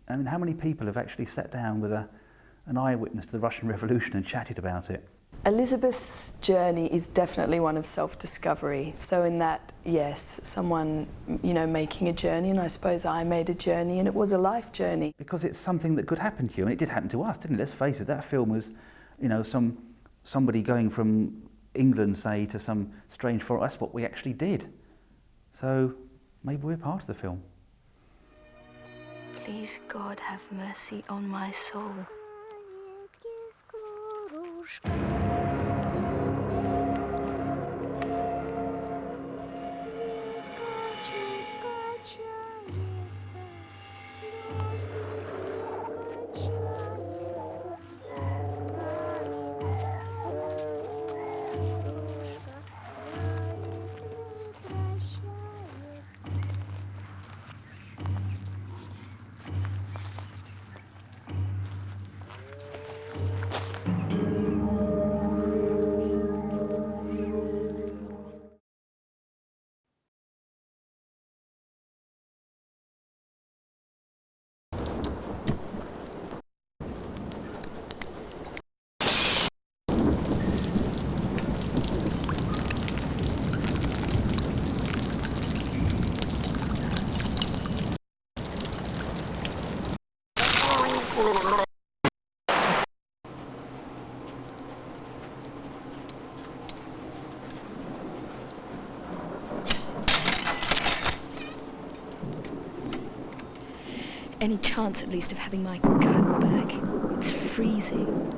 I mean, how many people have actually sat down with an eyewitness to the Russian Revolution and chatted about it? Elizabeth's journey is definitely one of self-discovery. So in that, yes, someone, you know, making a journey, and I suppose I made a journey, and it was a life journey. Because it's something that could happen to you, and it did happen to us, didn't it? Let's face it, that film was, you know, somebody going from England say to some strange foreign, that's what we actually did. So maybe we're part of the film. Please, God, have mercy on my soul. Any chance, at least, of having my coat back? It's freezing.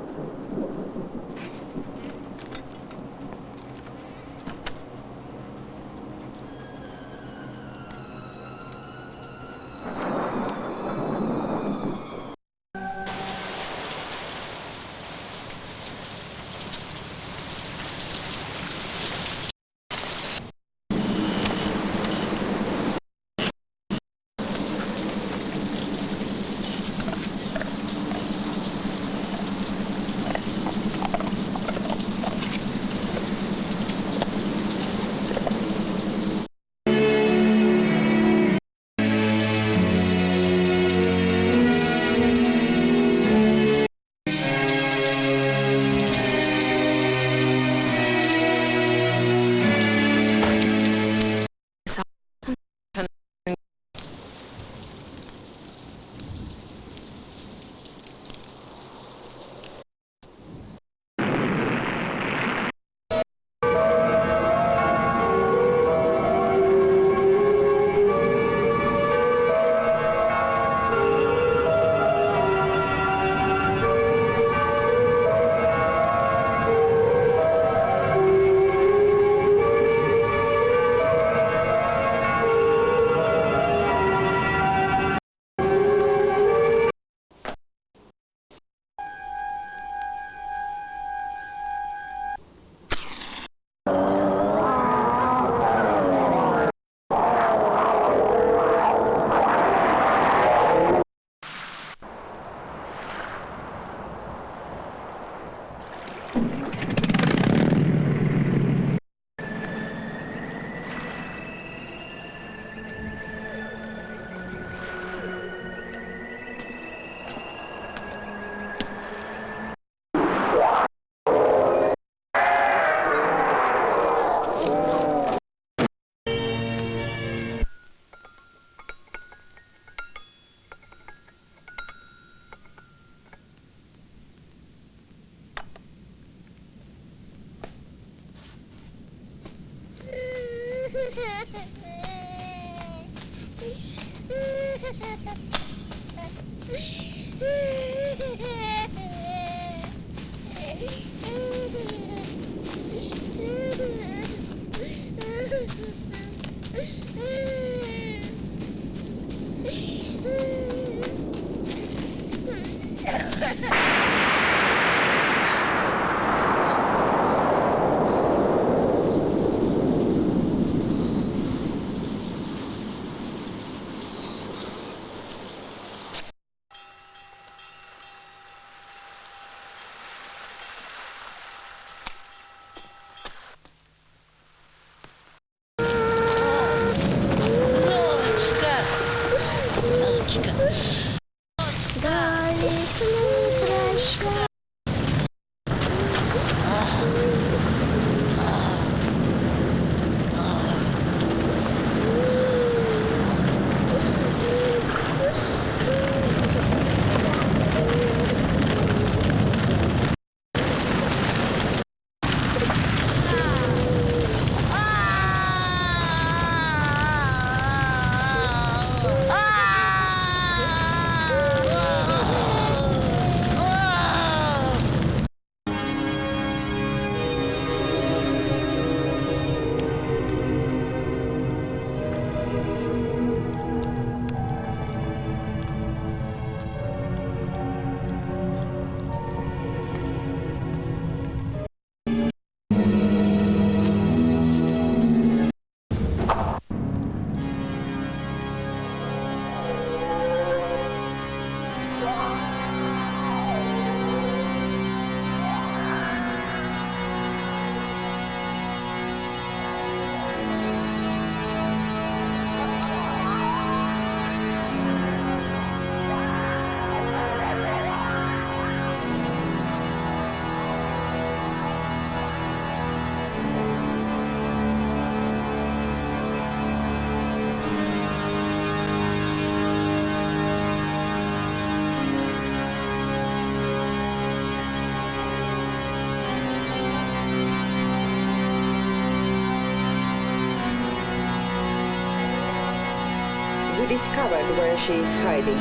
We discovered where she is hiding.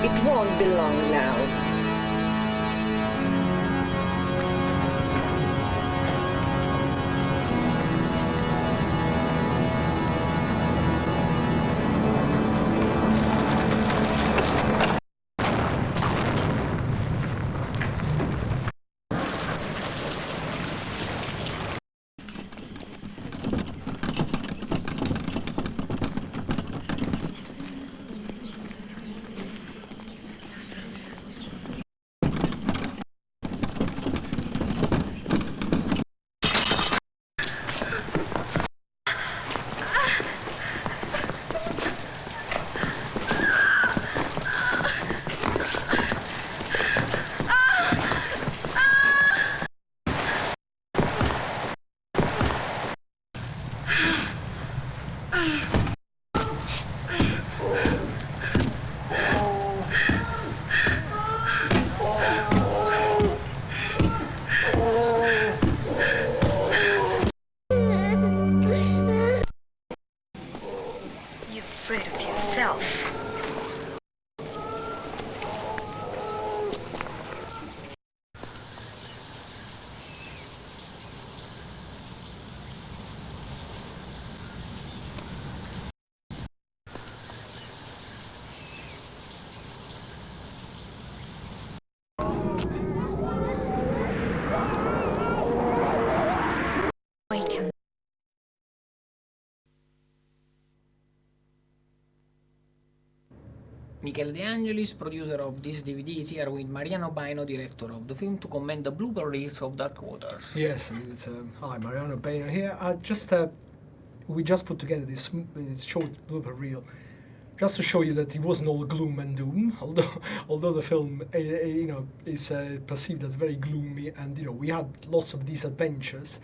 It won't be long now. You're afraid of yourself. Awaken. Michele De Angelis, producer of this DVD, is here with Mariano Baino, director of the film, to comment the blooper reels of Dark Waters. Yes, it's hi, Mariano Baino here. We just put together this short blooper reel, just to show you that it wasn't all gloom and doom. Although the film, is perceived as very gloomy, and we had lots of these adventures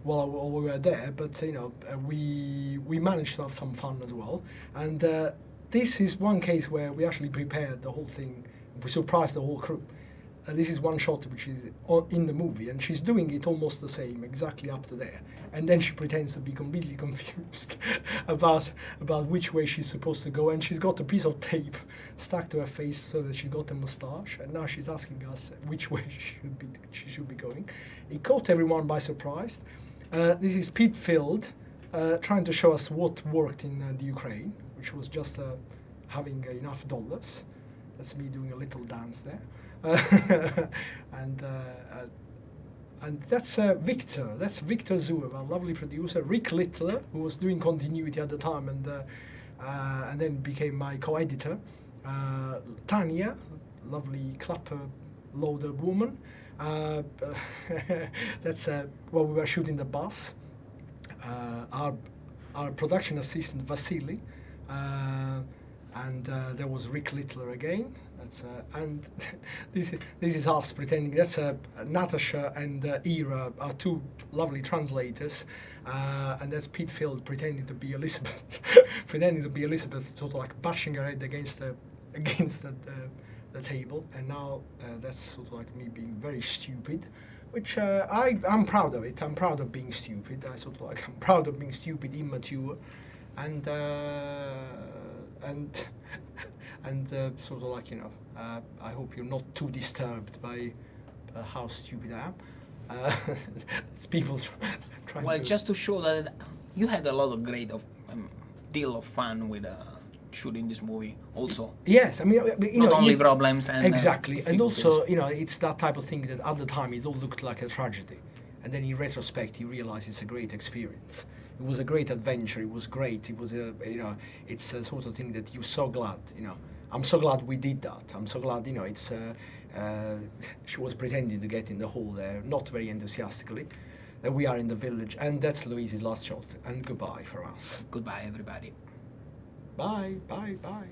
while we were there, but we managed to have some fun as well. And this is one case where we actually prepared the whole thing. We surprised the whole crew. This is one shot which is in the movie, and she's doing it almost the same, exactly up to there. And then she pretends to be completely confused about which way she's supposed to go, and she's got a piece of tape stuck to her face so that she got a moustache, and now she's asking us which way she should be going. It caught everyone by surprise. This is Pete Field trying to show us what worked in the Ukraine, which was just having enough dollars. That's me doing a little dance there. And that's Victor. That's Victor Zuev, a lovely producer. Rick Littler, who was doing continuity at the time, and then became my co-editor. Tanya, lovely clapper loader woman. That's while we were shooting the bus. Our production assistant Vasily, and there was Rick Littler again. That's and this is us pretending. That's Natasha and Ira are two lovely translators, and that's Pete Field pretending to be Elizabeth, sort of like bashing her head against the table. And now that's sort of like me being very stupid, which I'm proud of it. I'm proud of being stupid. I'm proud of being stupid, immature, and sort of like I hope you're not too disturbed by how stupid I am. It's people trying well, to... just to show that you had a lot of great deal of fun with shooting this movie also. Yes, I mean, not only problems and exactly, and also it's that type of thing that at the time it all looked like a tragedy, and then in retrospect you realize it's a great experience. It was a great adventure. It was great. It was it's a sort of thing that you're so glad. I'm so glad we did that. I'm so glad. It's she was pretending to get in the hole there, not very enthusiastically. That we are in the village, and that's Louise's last shot. And goodbye for us. Goodbye, everybody. Bye, bye, bye.